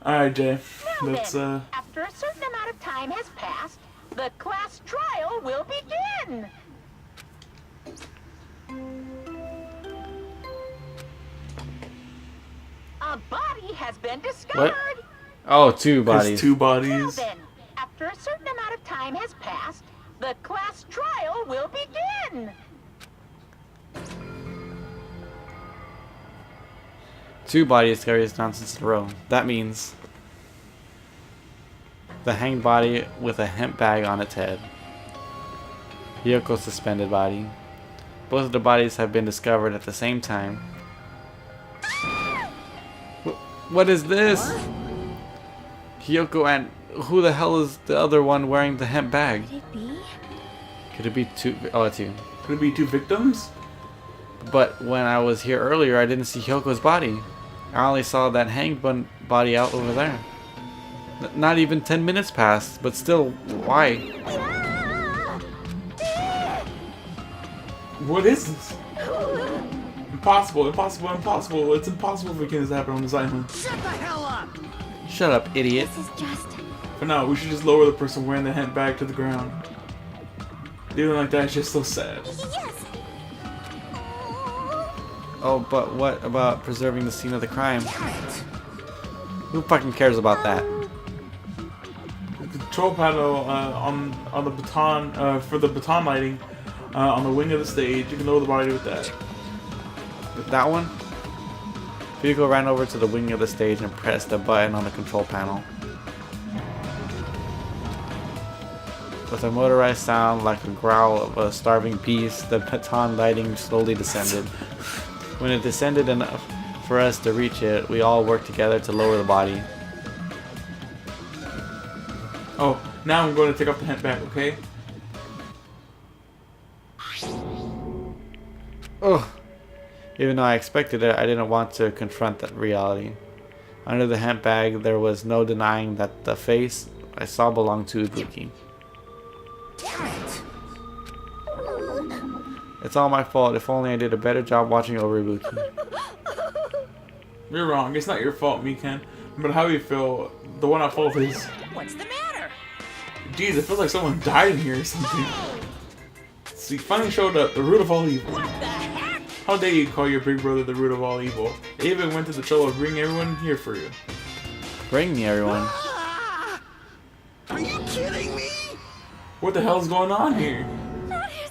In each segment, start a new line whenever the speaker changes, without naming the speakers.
Alright, Jay.
Now
Let's,
then, after a certain amount of time has passed, the class trial will begin. A body has been discovered.
What? Oh, two
there's
bodies.
two
Now
bodies.
then, after a certain amount of time has passed, the class trial will begin.
Two body discoveries nonsense in a row. That means the hanged body with a hemp bag on its head. Yoko's suspended body. Both of the bodies have been discovered at the same time. What is this? Hyoko, and who the hell is the other one wearing the hemp bag?
Could it be?
Could it be two? Oh, it's you.
Could it be two victims?
But when I was here earlier, I didn't see Hyoko's body. I only saw that hanged body out over there. Not even 10 minutes passed, but still, why?
What is this? Impossible, impossible, impossible. It's impossible for things to happen on this island.
Shut up, idiot.
This is just...
For now, we should just lower the person wearing the hemp bag to the ground. Doing like that is just so sad.
Yes!
Oh, but what about preserving the scene of the crime? Who fucking cares about that?
The control panel on the baton for the baton lighting on the wing of the stage. You can lower the body with that.
That one? Hyoko ran over to the wing of the stage and pressed a button on the control panel. With a motorized sound like a growl of a starving beast, the baton lighting slowly descended. When it descended enough for us to reach it, we all worked together to lower the body.
Oh, now I'm going to take off the hemp bag, okay?
Ugh. Even though I expected it, I didn't want to confront that reality. Under the hemp bag, there was no denying that the face I saw belonged to Ibuki. It's all my fault. If only I did a better job watching over Ibuki.
You're wrong. It's not your fault, Mikan. But how you feel, the one at fault is...
What's the matter?
Jeez, it feels like someone died in here or something. So you finally showed up, the root of all evil.
What the heck?
How dare you call your big brother the root of all evil? They even went to the trouble of bringing everyone here for you.
Bring me, everyone.
Are you kidding me?
What the hell's going on here?
That is...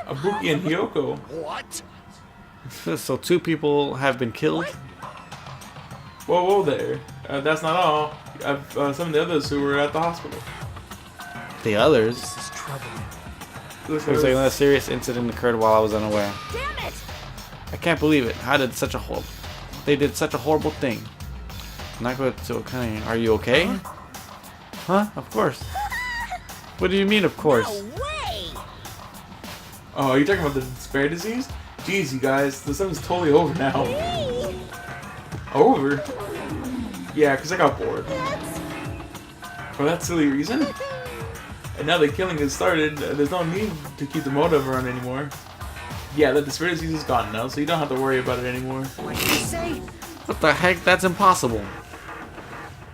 Ibuki and Hyoko.
What?
So two people have been killed?
Whoa, whoa there. That's not all. Some of the others who were at the hospital.
The others?
This is trouble.
Looks
Looks like
like
another serious incident occurred while I was unaware.
Damn it!
I can't believe it. How did such a They did such a horrible thing. Nako Tsukane, are you okay? Huh? Of course. What do you mean, of course?
No way!
Oh, are you talking about the despair disease? Jeez, you guys, the stuff is totally over now. Over? Yeah, because I got bored. For that silly reason? And now the killing has started, there's no need to keep the motive around anymore. Yeah, the despair disease is gone now, so you don't have to worry about it anymore.
What did you say?
What the heck? That's impossible.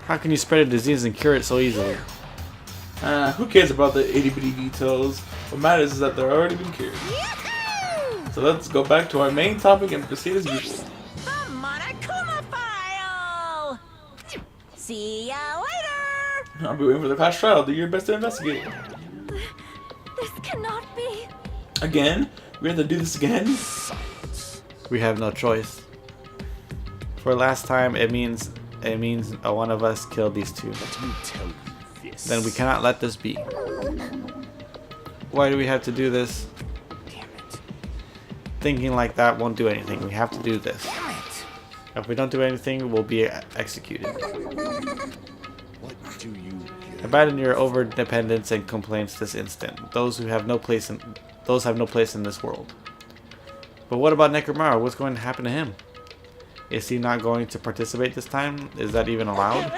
How can you spread a disease and cure it so easily?
Who cares about the itty-bitty details? What matters is that they're already been cured. So let's go back to our main topic and proceed as usual.
The Monokuma file! See ya later!
I'll be waiting for the class trial. Do your best to investigate.
This cannot be...
Again? We have to do this again?
We have no choice. For last time, it means one of us killed these two.
Let me tell you this.
Then we cannot let this be. Why do we have to do this?
Damn it.
Thinking like that won't do anything. We have to do this.
Damn it.
If we don't do anything, we'll be executed.
What do you get?
Abandon your overdependence and complaints this instant. Those have no place in this world. But what about Nekomaru? What's going to happen to him? Is he not going to participate this time? Is that even allowed?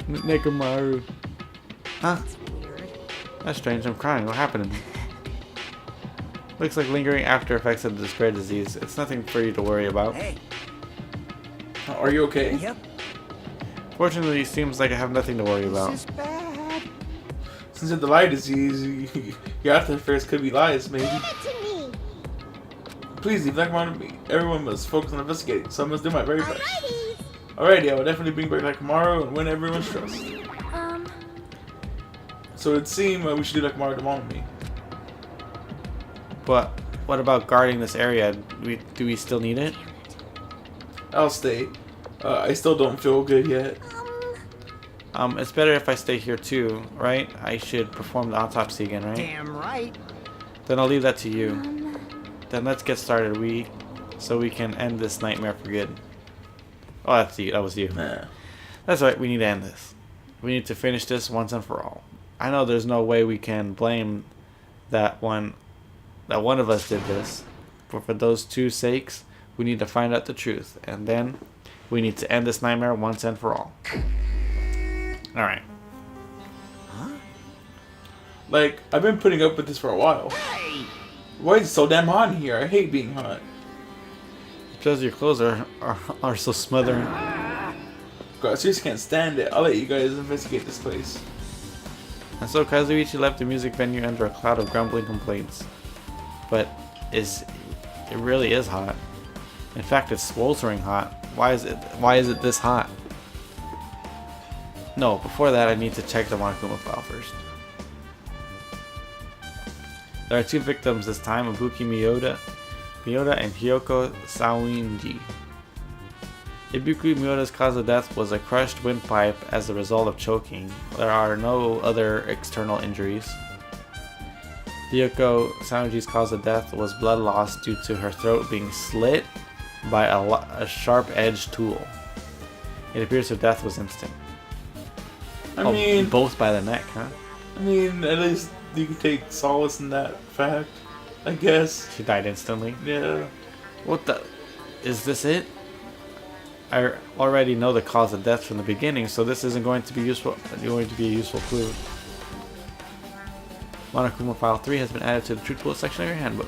Nekomaru. Huh? That's strange. I'm crying. What happened to me? Looks like lingering after effects of the despair disease. It's nothing for you to worry about.
Hey.
Are you okay?
Yep.
Fortunately, it seems like I have nothing to worry about.
This is bad.
Since you have the lie disease, your after affairs could be lies, maybe.
Give it to me.
Please leave Black Mountain to me. Everyone must focus on investigating, so I must do my very best.
Alrighty.
Alrighty, I will definitely bring back tomorrow and win everyone's trust. So it seemed we should do like tomorrow tomorrow with me.
But what about guarding this area? Do we still need it?
I'll stay. I still don't feel good yet.
It's better if I stay here too, right? I should perform the autopsy again, right?
Damn right.
Then I'll leave that to you. Then let's get started. So we can end this nightmare for good. Oh, that's you. That was you.
Nah.
That's right. We need to end this. We need to finish this once and for all. I know there's no way we can blame that one of us did this, but for those two sakes, we need to find out the truth, and then we need to end this nightmare once and for all. All right.
Like, I've been putting up with this for a while.
Hey.
Why is it so damn hot in here? I hate being hot.
Because your clothes are so smothering.
God, I seriously can't stand it. I'll let you guys investigate this place.
And so Kazuichi left the music venue under a cloud of grumbling complaints. But it really is hot. In fact, it's sweltering hot. Why is it this hot? No, before that I need to check the Monokuma file first. There are two victims this time, Ibuki Miyoda and Hyoko Sawinji. Ibuki Miyoda's cause of death was a crushed windpipe as a result of choking. There are no other external injuries. Hyoko Sawinji's cause of death was blood loss due to her throat being slit by a sharp-edged tool. It appears her death was instant.
I mean,
both by the neck, huh?
I mean, at least you can take solace in that fact, I guess.
She died instantly.
Yeah.
What the? Is this it? I already know the cause of death from the beginning, so this isn't going to be useful. Going to be a useful clue. Monokuma File 3 has been added to the Truth Bullet section of your handbook.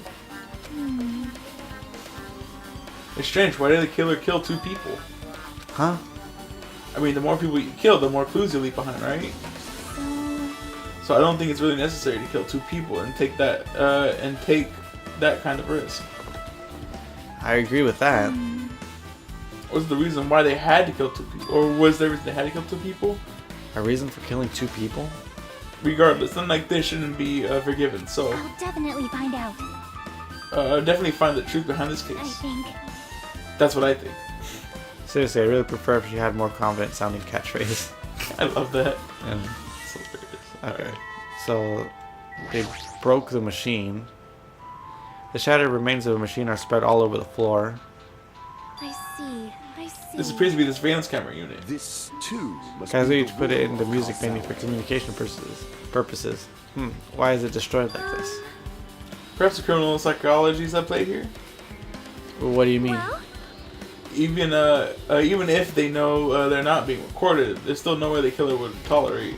It's strange. Why did the killer kill two people?
Huh?
I mean, the more people you kill, the more clues you leave behind, right? So I don't think it's really necessary to kill two people and take that kind of risk.
I agree with that.
Was the reason why they had to kill two people, or was there a reason they had to kill two people?
A reason for killing two people?
Regardless, something like this shouldn't be forgiven. So
I'll definitely find out.
definitely find the truth behind this
I
case.
think.
That's what I think.
Seriously, I really prefer if she had more confident sounding catchphrase.
I love that.
And,
It's hilarious.
okay, so they broke the machine. The shattered remains of the machine are spread all over the floor.
I see. I see.
This appears to be the surveillance camera unit.
This too must be
Kazuichi
the
put it in the
room
music
call
venue for
sign.
communication purposes. Why is it destroyed like this?
Perhaps the criminal psychologies at play here.
Well, what do you mean?
Well,
Even if they know they're not being recorded, there's still no way the killer would tolerate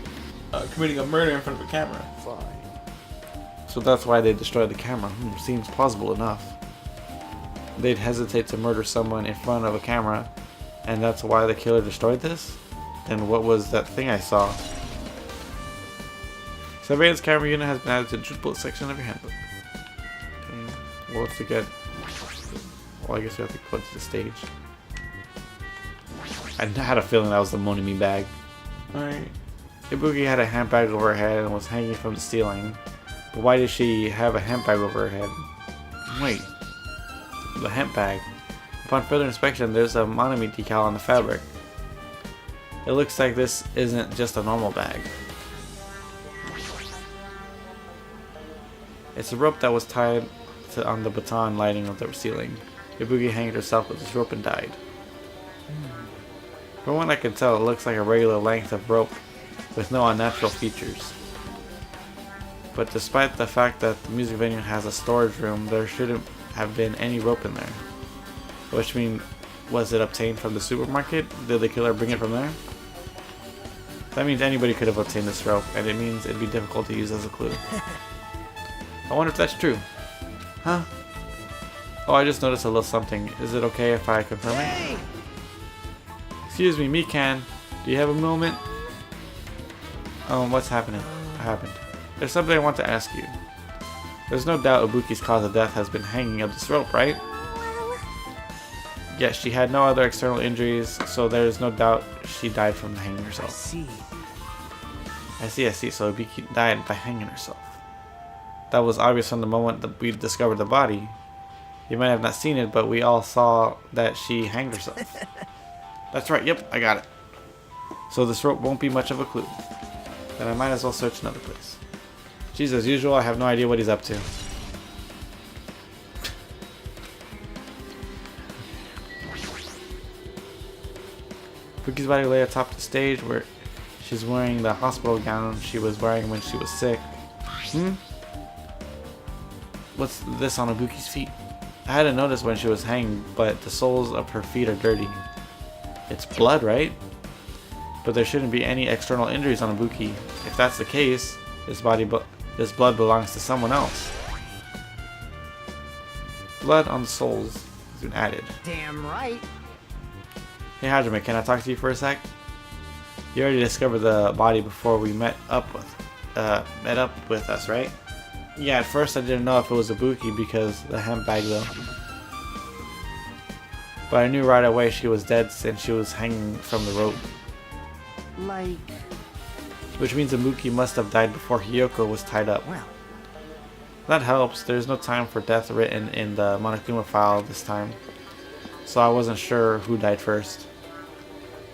committing a murder in front of a camera.
Fine.
So that's why they destroyed the camera. Seems plausible enough. They'd hesitate to murder someone in front of a camera, and that's why the killer destroyed this? Then what was that thing I saw? Surveillance camera unit has been added to the Truth Bullet section of your handbook. Okay. Well, let's get... Well, I guess we have to go to the stage. I had a feeling that was the Monimi bag.
Alright.
Ibuki had a handbag over her head and was hanging from the ceiling. But why did she have a handbag over her head? Wait. The handbag. Upon further inspection, there's a Monami decal on the fabric. It looks like this isn't just a normal bag. It's a rope that was tied on the baton lighting of the ceiling. Ibuki hanged herself with this rope and died. From what I can tell, it looks like a regular length of rope with no unnatural features. But despite the fact that the music venue has a storage room, there shouldn't have been any rope in there. Which means, was it obtained from the supermarket? Did the killer bring it from there? That means anybody could have obtained this rope, and it means it'd be difficult to use as a clue. I wonder if that's true. Huh? Oh, I just noticed a little something. Is it okay if I confirm it? Excuse me, Mikan. Do you have a moment? What's happening? What happened? There's something I want to ask you. There's no doubt Ibuki's cause of death has been hanging of this rope, right?
Well,
Yes, she had no other external injuries, so there's no doubt she died from hanging herself. I see. So Ibuki died by hanging herself. That was obvious from the moment that we discovered the body. You might have not seen it, but we all saw that she hanged herself. That's right, yep, I got it. So this rope won't be much of a clue. Then I might as well search another place. Geez, as usual, I have no idea what he's up to. Ibuki's body lay atop the stage where she's wearing the hospital gown she was wearing when she was sick. What's this on Ibuki's feet? I hadn't noticed when she was hanged, but the soles of her feet are dirty. It's blood, right? But there shouldn't be any external injuries on Ibuki. If that's the case, this blood belongs to someone else. Blood on the soles has been added.
Damn right.
Hey Hajime, can I talk to you for a sec? You already discovered the body before we met up with us, right? Yeah, at first I didn't know if it was Ibuki because the hemp bag though. But I knew right away she was dead since she was hanging from the rope.
Like,
Which means Ibuki must have died before Hiyoko was tied up.
well,
That helps. There's no time for death written in the Monokuma file this time. So I wasn't sure who died first.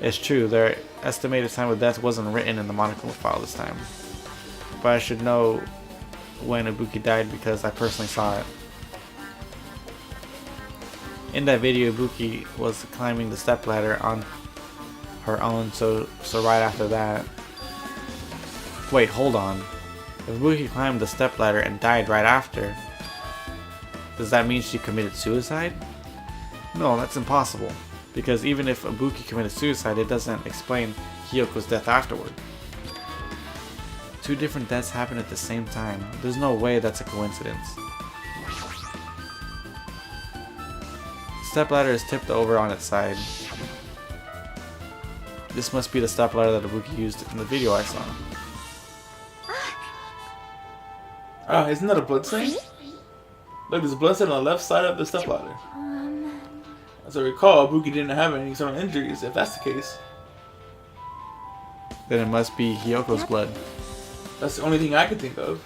It's true, their estimated time of death wasn't written in the Monokuma file this time. But I should know when Ibuki died because I personally saw it. In that video, Ibuki was climbing the stepladder on her own, so right after that... Wait, hold on. If Ibuki climbed the stepladder and died right after, does that mean she committed suicide? No, that's impossible. Because even if Ibuki committed suicide, it doesn't explain Hiyoko's death afterward. Two different deaths happen at the same time. There's no way that's a coincidence. Stepladder is tipped over on its side. This must be the stepladder that Ibuki used in the video I saw.
Ah, isn't that a blood stain? Look, there's a blood stain on the left side of the stepladder. As I recall, Ibuki didn't have any external injuries, if that's the case.
Then it must be Hiyoko's blood.
That's the only thing I could think of.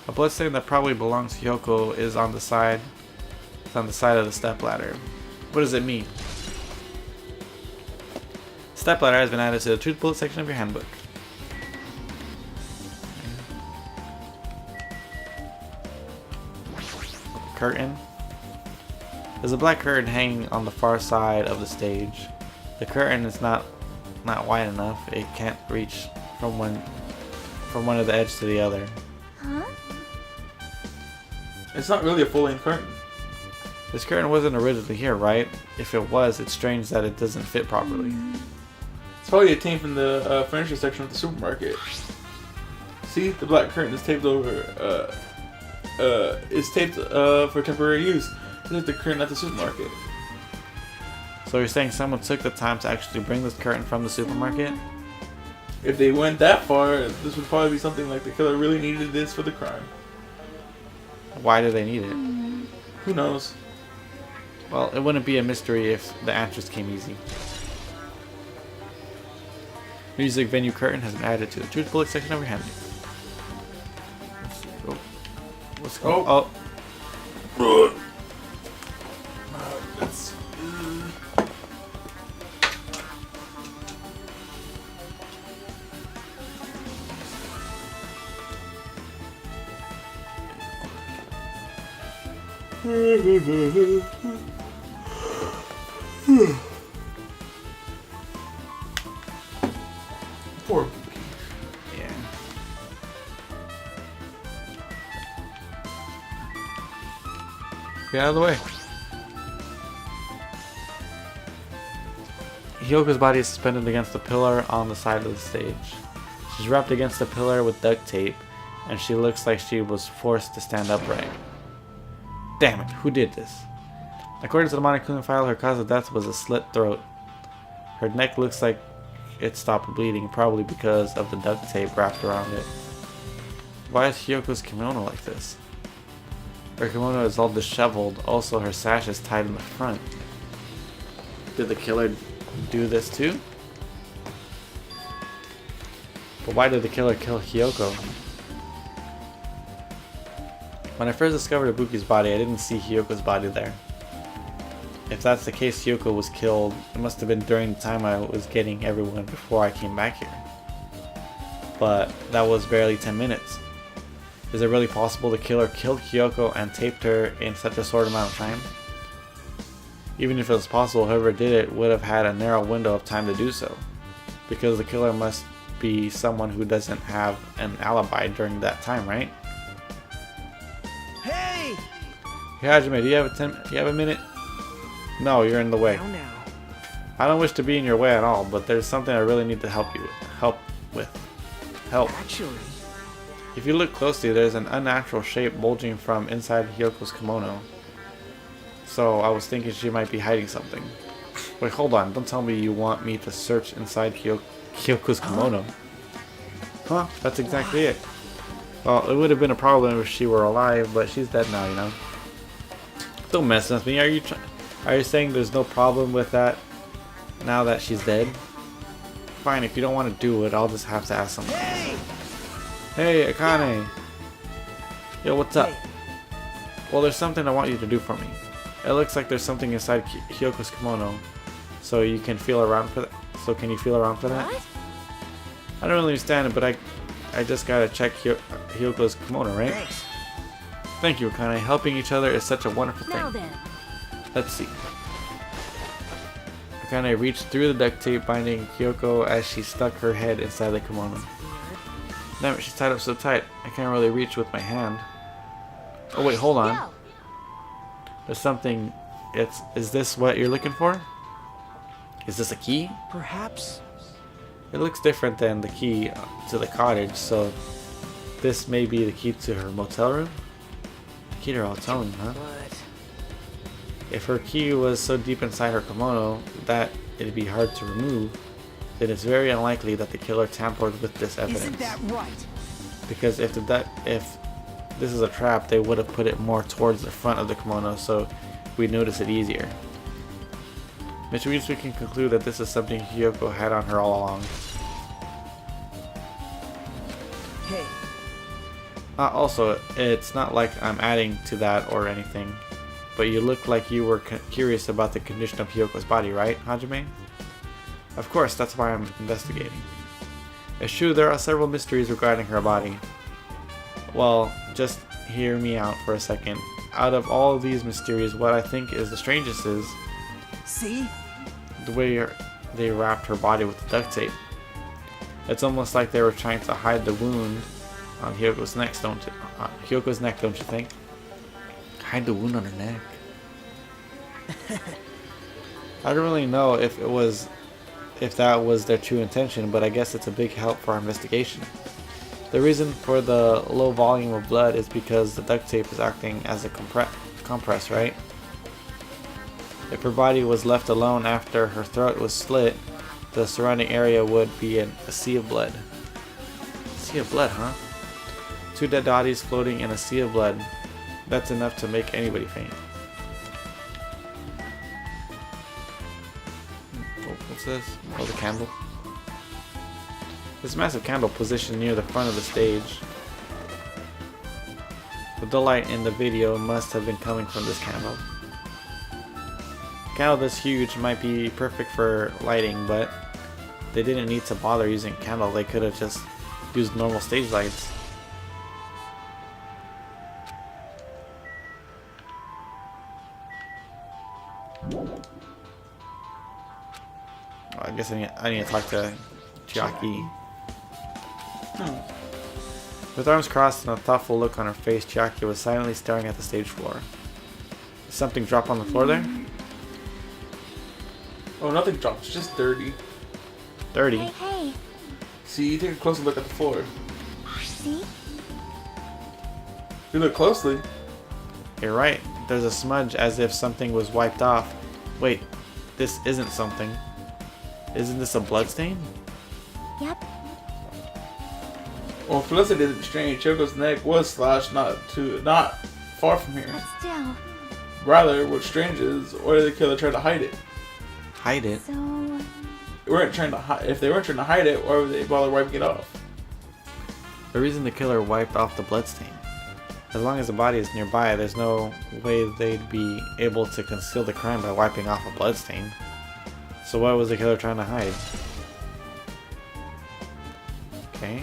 A bloodstain that probably belongs to Hiyoko is on the side. It's on the side of the stepladder. What does it mean? Stepladder has been added to the truth bullet section of your handbook. Curtain. There's a black curtain hanging on the far side of the stage. The curtain is not wide enough. It can't reach from one of the edge to the other.
huh?
It's not really a full-length curtain.
This curtain wasn't originally here, right? If it was, it's strange that it doesn't fit properly.
It's probably obtained from the furniture section of the supermarket. See, the black curtain is taped over. Is taped for temporary use. It's like the curtain at the supermarket.
So you're saying someone took the time to actually bring this curtain from the supermarket?
If they went that far, this would probably be something like the killer really needed this for the crime.
Why do they need it?
Who knows?
Well, it wouldn't be a mystery if the answers came easy. Music venue curtain has been added to the truth bullet section of your handbook. Let's go.
Oh.
Oh.
That's, Poor Ibuki.
Yeah. Get out of the way. Hyoko's body is suspended against the pillar on the side of the stage. She's wrapped against the pillar with duct tape, and she looks like she was forced to stand upright. Damn it, who did this? According to the Monokuma file, her cause of death was a slit throat. Her neck looks like it stopped bleeding, probably because of the duct tape wrapped around it. Why is Hyoko's kimono like this? Her kimono is all disheveled, also her sash is tied in the front. Did the killer do this too? But why did the killer kill Hyoko? When I first discovered Ibuki's body, I didn't see Hyoko's body there. If that's the case, Hyoko was killed. It must have been during the time I was getting everyone before I came back here. But that was barely 10 minutes. Is it really possible the killer killed Hyoko and taped her in such a short amount of time? Even if it was possible, whoever did it would have had a narrow window of time to do so. Because the killer must be someone who doesn't have an alibi during that time, right?
Hey!
Hey Hajime, do you have a minute? No, you're in the way.
Now.
I don't wish to be in your way at all, but there's something I really need to help with.
Actually,
If you look closely, there's an unnatural shape bulging from inside Hyoko's kimono. So I was thinking she might be hiding something. Wait, hold on. Don't tell me you want me to search inside Hyoko's kimono. Huh? That's exactly it. Well, it would have been a problem if she were alive, but she's dead now, you know. Don't mess with me. Are you saying there's no problem with that now that she's dead? Fine, if you don't want to do it, I'll just have to ask something. Hey, Akane. Yo, what's up? Well, there's something I want you to do for me. It looks like there's something inside Hyoko's kimono, so you can feel around for that. So can you feel around for that?
What?
I don't really understand it, but I just gotta check Hyoko's kimono, right?
thanks.
Thank you, Akane. Helping each other is such a wonderful
Now
thing.
then.
Let's see. Akane reached through the duct tape binding Hyoko as she stuck her head inside the kimono. Damn it, she's tied up so tight, I can't really reach with my hand. Oh wait, hold on.
Go.
There's something. Is this what you're looking for? Is this a key?
Perhaps.
It looks different than the key to the cottage, so this may be the key to her motel room? The key to her hotel room, huh?
But
If her key was so deep inside her kimono that it'd be hard to remove, then it's very unlikely that the killer tampered with this evidence.
isn't that right?
Because if this is a trap, they would have put it more towards the front of the kimono so we'd notice it easier. Which means we can conclude that this is something Hyoko had on her all along.
Hey,
Also, it's not like I'm adding to that or anything, but you look like you were curious about the condition of Hyoko's body, right, Hajime? Of course, that's why I'm investigating. It's true there are several mysteries regarding her body. Well, just hear me out for a second. Out of all of these mysteries, what I think is the strangest is
see?
the way they wrapped her body with the duct tape. It's almost like they were trying to hide the wound on Hyoko's neck, don't you think? Hide the wound on her neck. I don't really know if that was their true intention, but I guess it's a big help for our investigation. The reason for the low volume of blood is because the duct tape is acting as a compress, right? If her body was left alone after her throat was slit, the surrounding area would be a sea of blood. Sea of blood, huh? 2 dead bodies floating in a sea of blood. That's enough to make anybody faint. Oh, what's this? Oh, the candle. This massive candle positioned near the front of the stage. The light in the video must have been coming from this candle. A candle this huge might be perfect for lighting, but they didn't need to bother using a candle. They could have just used normal stage lights. I guess I need to talk to Chiaki.
No.
With arms crossed and a thoughtful look on her face, Chiaki was silently staring at the stage floor. Did something drop on the floor there?
Oh, nothing dropped. It's just dirty.
Dirty.
Hey, hey.
See, take a closer look at the floor.
See?
If you look closely,
You're right. There's a smudge as if something was wiped off. Wait, this isn't something. Isn't this a bloodstain?
Yep.
Well, Felicity isn't strange. Choco's neck was slashed not far from here.
But still.
Rather, what's strange is, why did the killer try to hide it?
Hide it?
So.
They weren't trying to if they weren't trying to hide it, why would they bother wiping it off?
The reason the killer wiped off the bloodstain. As long as the body is nearby, there's no way they'd be able to conceal the crime by wiping off a bloodstain. So what was the killer trying to hide? Okay.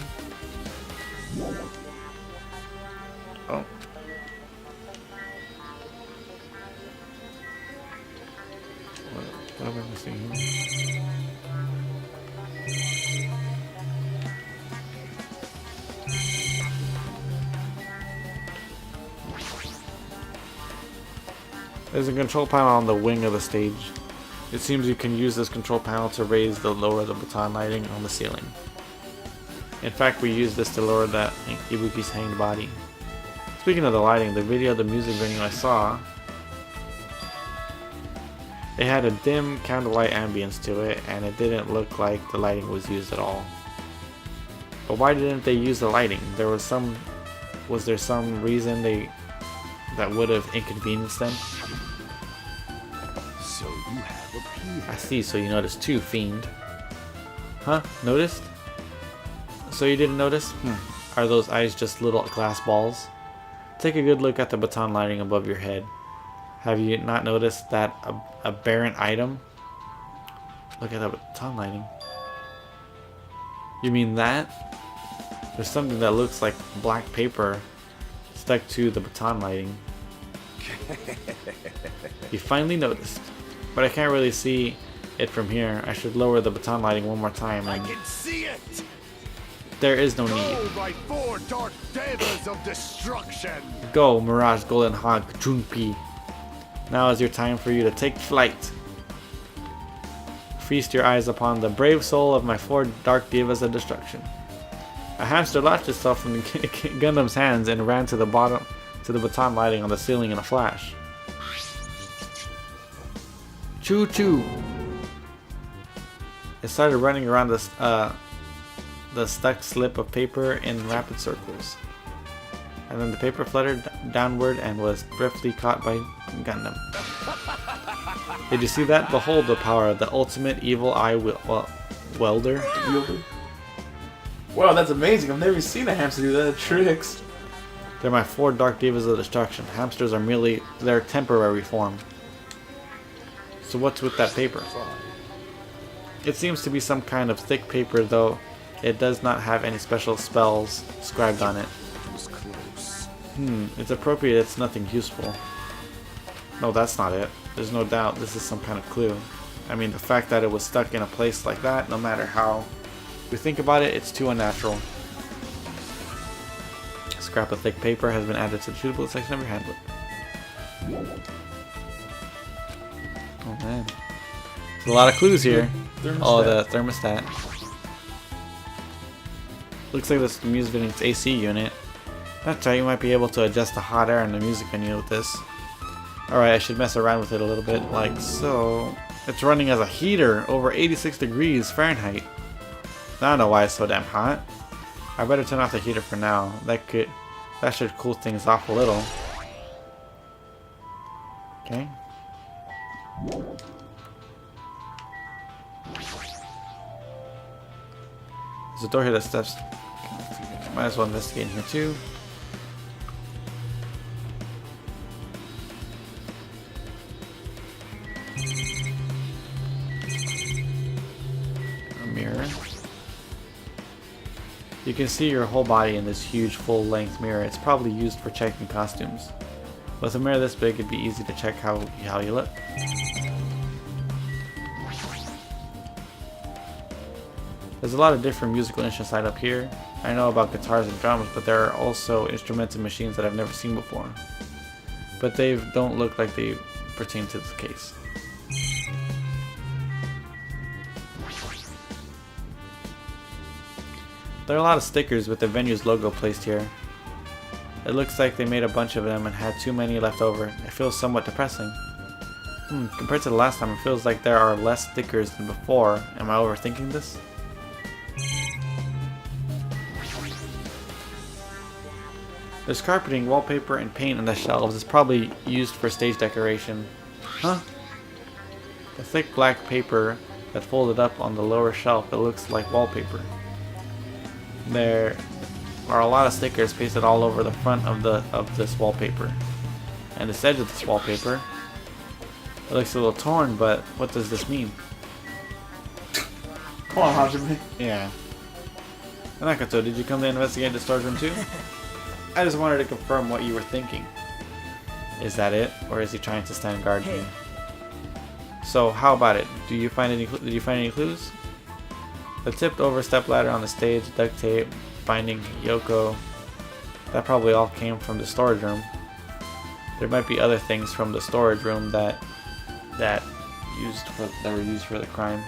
Oh. What am I missing here? There's a control panel on the wing of the stage. It seems you can use this control panel to raise the lower the baton lighting on the ceiling. In fact, we used this to lower that Ibuki's hanged body. Speaking of the lighting, the music video I saw, it had a dim candlelight ambience to it, and it didn't look like the lighting was used at all. But why didn't they use the lighting? Was there some reason that would have inconvenienced them?
So you have appeared.
I see, so you noticed too, fiend. Huh? Noticed? So you didn't notice? Are those eyes just little glass balls? Take a good look at the baton lighting above your head. Have you not noticed that a barren item? Look at the baton lighting. You mean that? There's something that looks like black paper stuck to the baton lighting. You finally noticed. But I can't really see it from here. I should lower the baton lighting one more time.
I
And
can see it.
there is no
Go,
need.
my 4 dark devas of destruction.
Go, Mirage Golden Hog Junpei. Now is your time for you to take flight. Feast your eyes upon the brave soul of my 4 dark divas of destruction. A hamster latched itself from Gundam's hands and ran to the baton lighting on the ceiling in a flash. Choo choo! It started running around the stuck slip of paper in rapid circles. And then the paper fluttered downward and was briefly caught by Gundam. Did you see that? Behold the power of the ultimate evil eye welder.
Wow, that's amazing. I've never seen a hamster do that. Tricks.
They're my 4 dark divas of destruction. Hamsters are merely their temporary form. So what's with that paper? It seems to be some kind of thick paper, though it does not have any special spells scribed on it.
It was close.
It's appropriate it's nothing useful. No, that's not it. There's no doubt this is some kind of clue. I mean, the fact that it was stuck in a place like that, no matter how we think about it, it's too unnatural. A scrap of thick paper has been added to the shootable section of your handbook. Oh man. There's a lot of clues here. Oh, the thermostat. Looks like this music video's AC unit. That's right, you might be able to adjust the hot air in the music menu with this. Alright, I should mess around with it a little bit, like so. It's running as a heater, over 86 degrees Fahrenheit. I don't know why it's so damn hot. I better turn off the heater for now. That should cool things off a little. Okay. There's a door here that steps. Might as well investigate in here too. A mirror. You can see your whole body in this huge full-length mirror. It's probably used for checking costumes. With a mirror this big, it'd be easy to check how you look. There's a lot of different musical instruments right up here. I know about guitars and drums, but there are also instruments and machines that I've never seen before. But they don't look like they pertain to this case. There are a lot of stickers with the venue's logo placed here. It looks like they made a bunch of them and had too many left over. It feels somewhat depressing. Compared to the last time, it feels like there are less stickers than before. Am I overthinking this? There's carpeting, wallpaper, and paint on the shelves. It's probably used for stage decoration. Huh? The thick black paper that folded up on the lower shelf, it looks like wallpaper. There are a lot of stickers pasted all over the front of this wallpaper. And this edge of this wallpaper, it looks a little torn, but what does this mean?
Come on, Hajime.
Yeah. Nakato, did you come to investigate the storage room too? I just wanted to confirm what you were thinking. Is that it, or is he trying to stand guard me? So how about it? Did you find any clues? The tipped over stepladder on the stage, duct tape, finding Yoko. That probably all came from the storage room. There might be other things from the storage room that were used for the crime.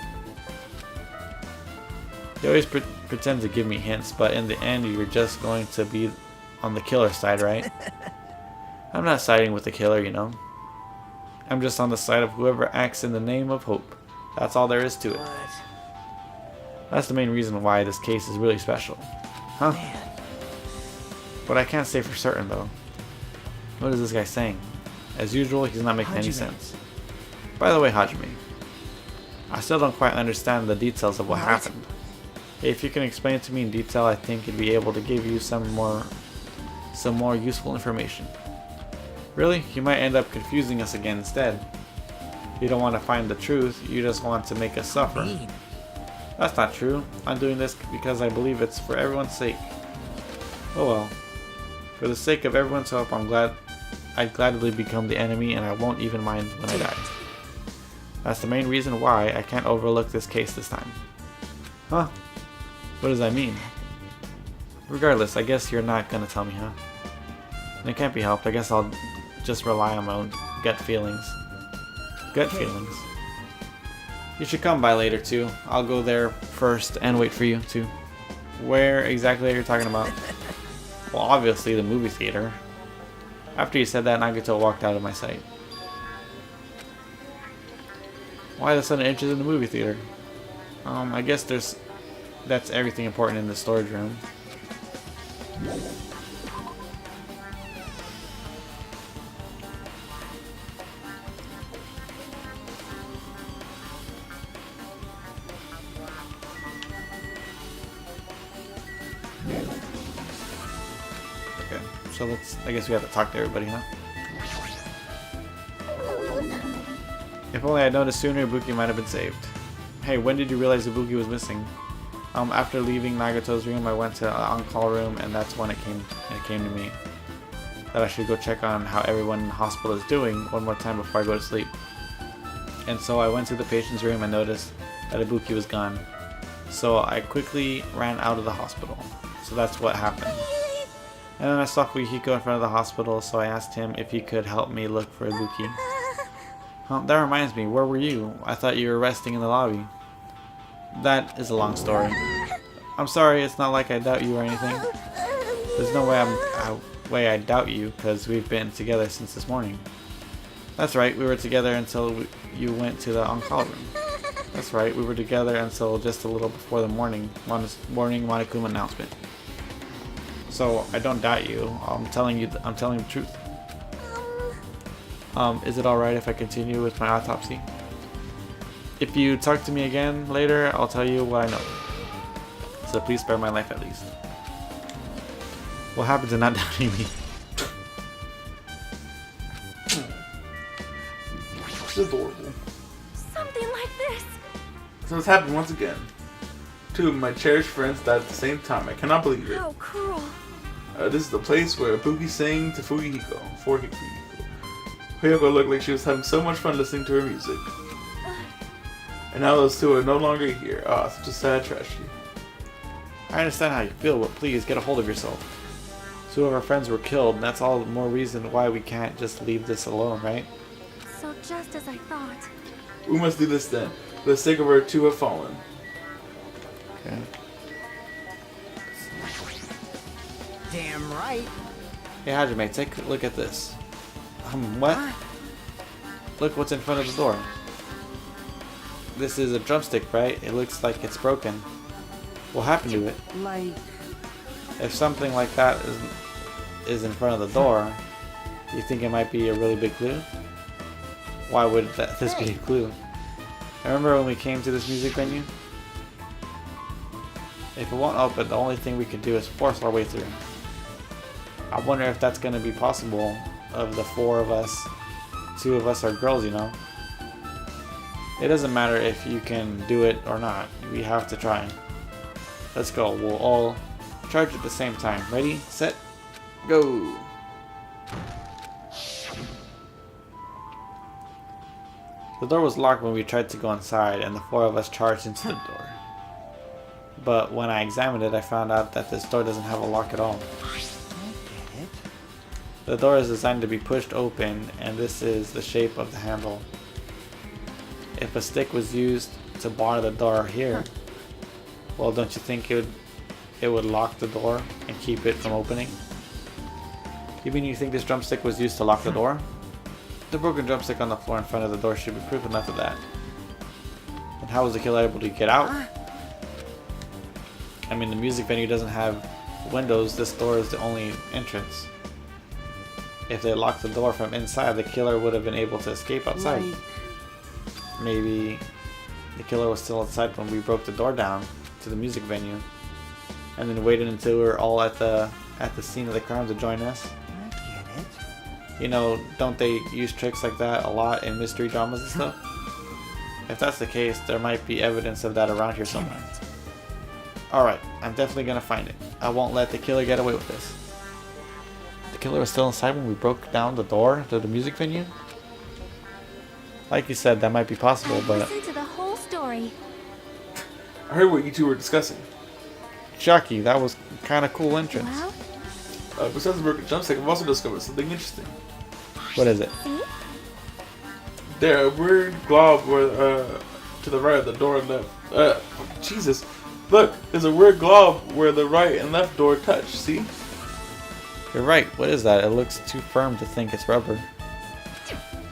You always pretend to give me hints, but in the end, you're just going to be on the killer side, right? I'm not siding with the killer, you know. I'm just on the side of whoever acts in the name of hope. That's all there is to it. That's the main reason why this case is really special. Huh? But I can't say for certain, though. What is this guy saying? As usual, he's not making any sense. By the way, Hajime, I still don't quite understand the details of what happened. If you can explain it to me in detail, I think I'd be able to give you some more useful information. Really? You might end up confusing us again instead. You don't want to find the truth, you just want to make us suffer. That's not true. I'm doing this because I believe it's for everyone's sake. Oh well. For the sake of everyone's hope, I'd gladly become the enemy and I won't even mind when I die. That's the main reason why I can't overlook this case this time. Huh? What does that mean? Regardless, I guess you're not gonna tell me, huh? And it can't be helped. I guess I'll just rely on my own gut feelings. Gut feelings. You should come by later too. I'll go there first and wait for you too. Where exactly are you talking about? Well, obviously the movie theater. After you said that, Nagato walked out of my sight. Why the sudden interest in the movie theater? I guess that's everything important in the storage room. Okay, so I guess we have to talk to everybody, huh? If only I'd noticed sooner, Ibuki might have been saved. Hey, when did you realize Ibuki was missing? After leaving Nagato's room, I went to the on-call room, and that's when it came to me that I should go check on how everyone in the hospital is doing one more time before I go to sleep. And so I went to the patient's room and noticed that Ibuki was gone. So I quickly ran out of the hospital. So that's what happened. And then I saw Fuyuhiko in front of the hospital, so I asked him if he could help me look for Ibuki. That reminds me, where were you? I thought you were resting in the lobby. That is a long story. I'm sorry, it's not like I doubt you or anything. There's no way I doubt you, because we've been together since this morning. That's right, we were together until you went to the on-call room. That's right, we were together until just a little before the morning Monokuma announcement. So, I don't doubt you. I'm telling the truth. Is it alright if I continue with my autopsy? If you talk to me again later, I'll tell you what I know. So please spare my life at least. What happened to not doubting me?
It's adorable.
Something like this.
So it's happened once again. Two of my cherished friends died at the same time. I cannot believe it.
How cruel.
This is the place where Ibuki sang to Fuyuhiko. Fuyuhiko looked like she was having so much fun listening to her music. And now those two are no longer here. Ah, such a sad tragedy.
I understand how you feel, but please get a hold of yourself. Two of our friends were killed, and that's all the more reason why we can't just leave this alone, right?
So just as I thought.
We must do this then. For the sake of our two have fallen.
Okay.
Damn right.
Hey Hajime, take a look at this. What? Look what's in front of the door. This is a drumstick, right? It looks like it's broken. What happened to it?
Like,
If something like that is in front of the door, you think it might be a really big clue? Why would this be a clue? Remember when we came to this music venue? If it won't open, the only thing we could do is force our way through. I wonder if that's going to be possible. Of the 4 of us, 2 of us are girls, you know. It doesn't matter if you can do it or not. We have to try. Let's go. We'll all charge at the same time. Ready, set, go. The door was locked when we tried to go inside, and the 4 of us charged into the door. But when I examined it, I found out that this door doesn't have a lock at all. The door is designed to be pushed open, and this is the shape of the handle. If a stick was used to bar the door here, well, don't you think it would lock the door and keep it from opening? You mean you think this drumstick was used to lock the door? The broken drumstick on the floor in front of the door should be proof enough of that. And how was the killer able to get out? I mean, the music venue doesn't have windows. This door is the only entrance. If they locked the door from inside, the killer would have been able to escape outside.
like,
Maybe the killer was still outside when we broke the door down to the music venue, and then waited until we were all at the scene of the crime to join us.
I get it.
You know, don't they use tricks like that a lot in mystery dramas and stuff? If that's the case, there might be evidence of that around here somewhere. Alright, I'm definitely gonna find it. I won't let the killer get away with this. The killer was still inside when we broke down the door to the music venue? Like you said, that might be possible, but
Listen to the whole story.
I heard what you two were discussing.
Chucky, that was kind of cool entrance.
Well,
Besides the broken jumpstick, I've also discovered something interesting.
What is it?
see?
There, a weird glob where, to the right of the door and left. Jesus. Look, there's a weird glob where the right and left door touch, see?
You're right. What is that? It looks too firm to think it's rubber.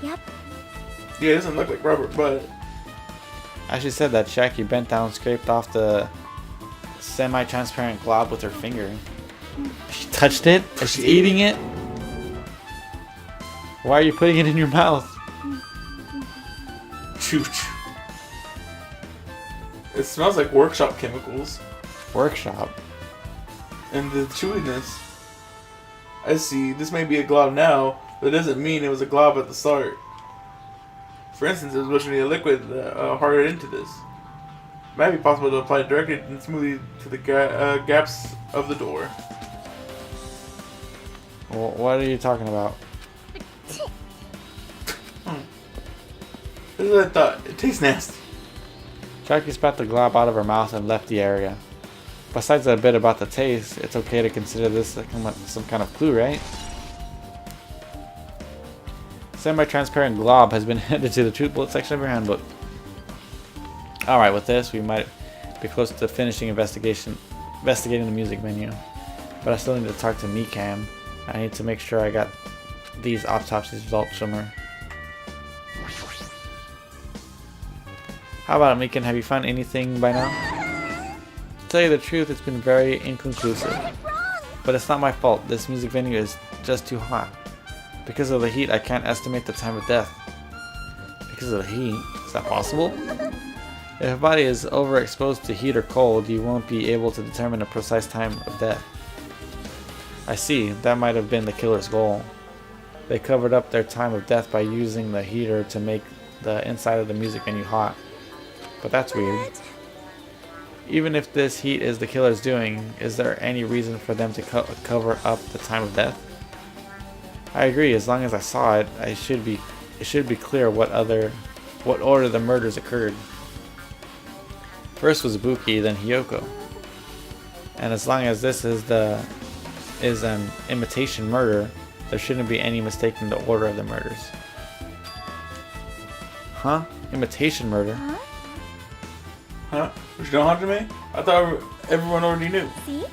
Yep.
Yeah, it doesn't look like rubber, but
As she said that, Chucky bent down and scraped off the semi-transparent glob with her finger. She touched it? Is she eating it? Why are you putting it in your mouth?
chooch. It smells like workshop chemicals.
Workshop?
And the chewiness. I see, this may be a glob now, but it doesn't mean it was a glob at the start. For instance, it was supposed to be a liquid that hardened into this. It might be possible to apply it directly and smoothly to the gaps of the door.
Well, what are you talking about?
This is what I thought. It tastes nasty.
Chucky spat the glob out of her mouth and left the area. Besides a bit about the taste, it's okay to consider this some kind of clue, right? Semi-transparent glob has been added to the truth bullet section of your handbook. Alright, with this, we might be close to finishing investigating the music menu. But I still need to talk to Mikam. I need to make sure I got these autopsy results from her. How about it, Mikan? Have you found anything by now? To tell you the truth, it's been very inconclusive. But it's not my fault. This music venue is just too hot. Because of the heat, I can't estimate the time of death. Because of the heat? Is that possible? If a body is overexposed to heat or cold, you won't be able to determine a precise time of death. I see. That might have been the killer's goal. They covered up their time of death by using the heater to make the inside of the music venue hot. But that's weird. Even if this heat is the killer's doing, is there any reason for them to cover up the time of death? I agree. As long as I saw it, it should be clear what order the murders occurred. First was Buki, then Hiyoko. And as long as this is an imitation murder, there shouldn't be any mistake in the order of the murders. Huh? Imitation murder?
Huh?
Huh? What you don't to me? I thought everyone already knew.
See?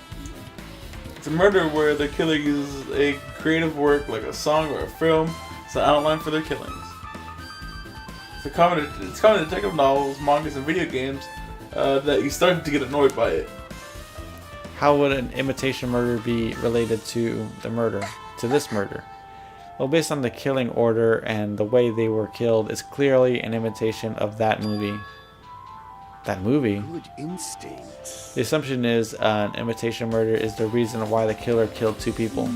It's a murder where the killer uses a creative work like a song or a film as an outline for their killings. It's common in detective novels, mangas, and video games that you start to get annoyed by it.
How would an imitation murder be related to the murder? To this murder? Well, based on the killing order and the way they were killed, it's clearly an imitation of that movie. That movie?
Good instincts.
The assumption is an imitation murder is the reason why the killer killed 2 people.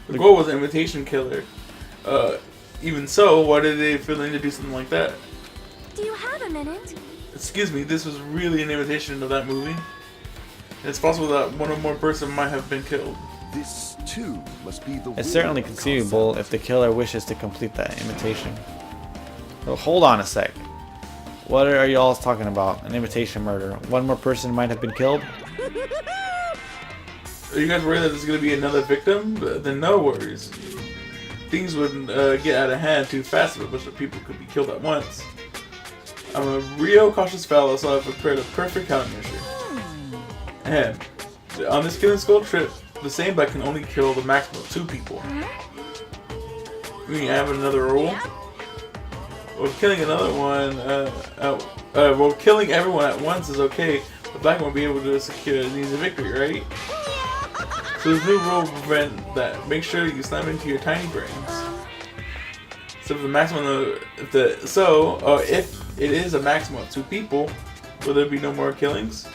The goal was an imitation killer. Even so, why did they feel the need to do something like that?
Do you have a minute?
Excuse me, this was really an imitation of that movie. It's possible that one or more person might have been killed.
This too must be the.
It's certainly conceivable if the killer wishes to complete that imitation. Well, hold on a sec. What are y'all talking about? An imitation murder. One more person might have been killed?
Are you guys worried that there's going to be another victim? Then no worries. Things would get out of hand too fast if a bunch of people could be killed at once. I'm a real cautious fellow, so I've prepared a perfect countermeasure. And on this killing skull trip, the same bike can only kill the maximum of 2 people. We have another rule. Well, killing another one, well, killing everyone at once is okay, but Black won't be able to secure an easy victory, right? So this new rule will prevent that. Make sure you slam into your tiny brains. So if the maximum, if it is a maximum of 2 people, will there be no more killings?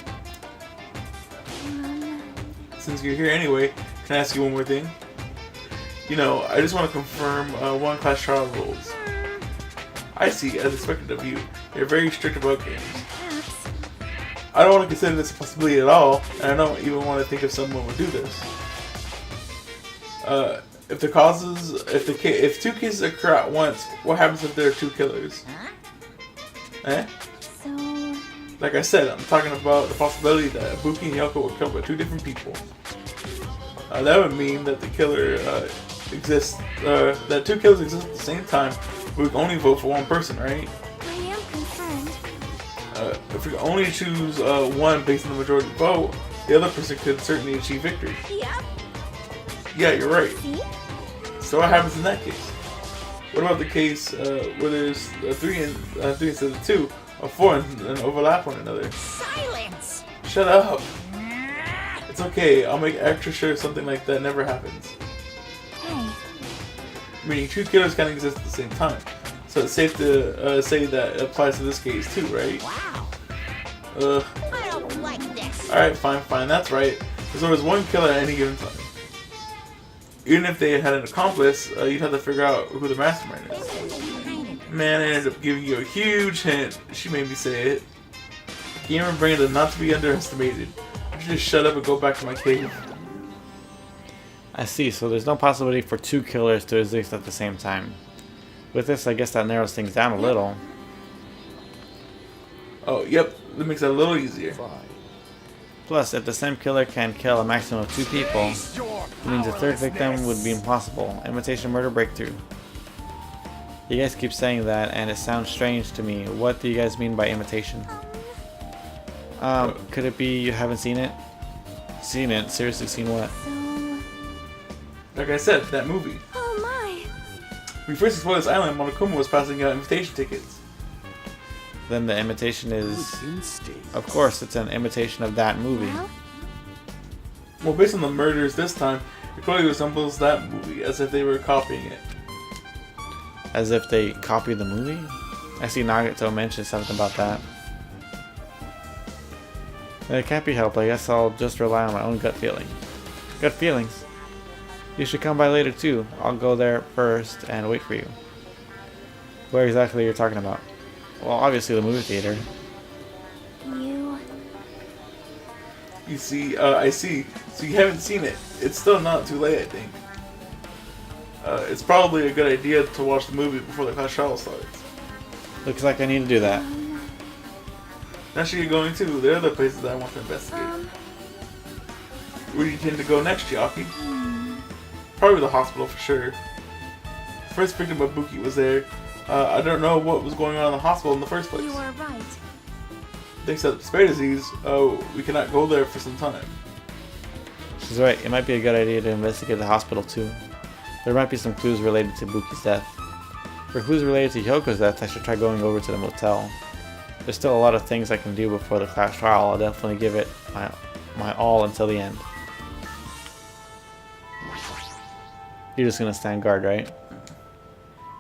Since you're here anyway, can I ask you one more thing? You know, I just want to confirm one class trial rules. I see, as expected of you, you're very strict about games. I don't want to consider this a possibility at all, and I don't even want to think if someone would do this. If 2 cases occur at once, what happens if there are 2 killers? Eh?
So...
Like I said, I'm talking about the possibility that Buki and Yoko were killed by 2 different people. That would mean that the killer that 2 killers exist at the same time, but we can only vote for 1 person, right?
I am concerned.
If we only choose one based on the majority vote, the other person could certainly achieve victory.
Yep.
Yeah, you're right.
See?
So what happens in that case? What about the case where there's 3 instead of 2, or 4 and overlap one another?
Silence!
Shut up! It's okay, I'll make extra sure something like that never happens.
Hey.
Meaning 2 killers can exist at the same time. So it's safe to say that it applies to this case too, right?
Wow!
Ugh.
I don't like this!
Alright, fine, that's right. There's always 1 killer at any given time. Even if they had an accomplice, you'd have to figure out who the mastermind is. Man, I ended up giving you a huge hint. She made me say it. Gamer brain is not to be underestimated. I should just shut up and go back to my cave.
I see, so there's no possibility for 2 killers to exist at the same time. With this, I guess that narrows things down a little.
Oh, yep, that makes it a little easier.
Plus, if the same killer can kill a maximum of 2 people, it means a 3rd victim would be impossible. Imitation murder breakthrough. You guys keep saying that, and it sounds strange to me. What do you guys mean by imitation? Could it be you haven't seen it? Seen it? Seriously, seen what?
So...
Like I said, that movie.
Oh my!
When we first explored this island, Monokuma was passing out invitation tickets.
Then the imitation is...
Good instinct.
Of course, it's an imitation of that movie.
Well,
Well, based on the murders this time, it clearly resembles that movie, as if they were copying it.
As if they copied the movie? I see Nagato mention something about that. It can't be helped. I guess I'll just rely on my own gut feeling. Gut feelings? You should come by later too. I'll go there first and wait for you. Where exactly you're talking about? Well, obviously the movie theater.
You see, I see. So you haven't seen it. It's still not too late, I think. It's probably a good idea to watch the movie before the class trial starts.
Looks like I need to do that.
That's where you're going to. There are other places that I want to investigate. Where do you intend to go next, Chiaki? Probably the hospital for sure. The first victim of Buki was there. I don't know what was going on in the hospital in the first place.
you are right.
Thanks to the spare disease, we cannot go there for some time.
She's right. It might be a good idea to investigate the hospital too. There might be some clues related to Buki's death. For clues related to Hyoko's death, I should try going over to the motel. There's still a lot of things I can do before the class trial. I'll definitely give it my all until the end. You're just gonna stand guard, right?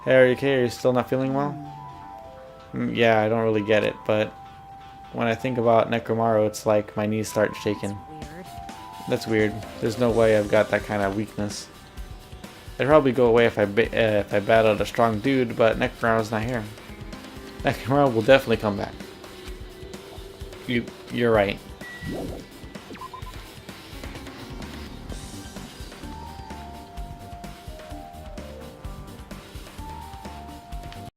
Hey, are you okay? Are you still not feeling well? Yeah, I don't really get it, but when I think about Nekomaru, it's like my knees start shaking.
Weird.
That's weird. There's no way I've got that kind of weakness. It'd probably go away if I battled a strong dude, but Nekomaru's not here. Nekomaru will definitely come back. You're right.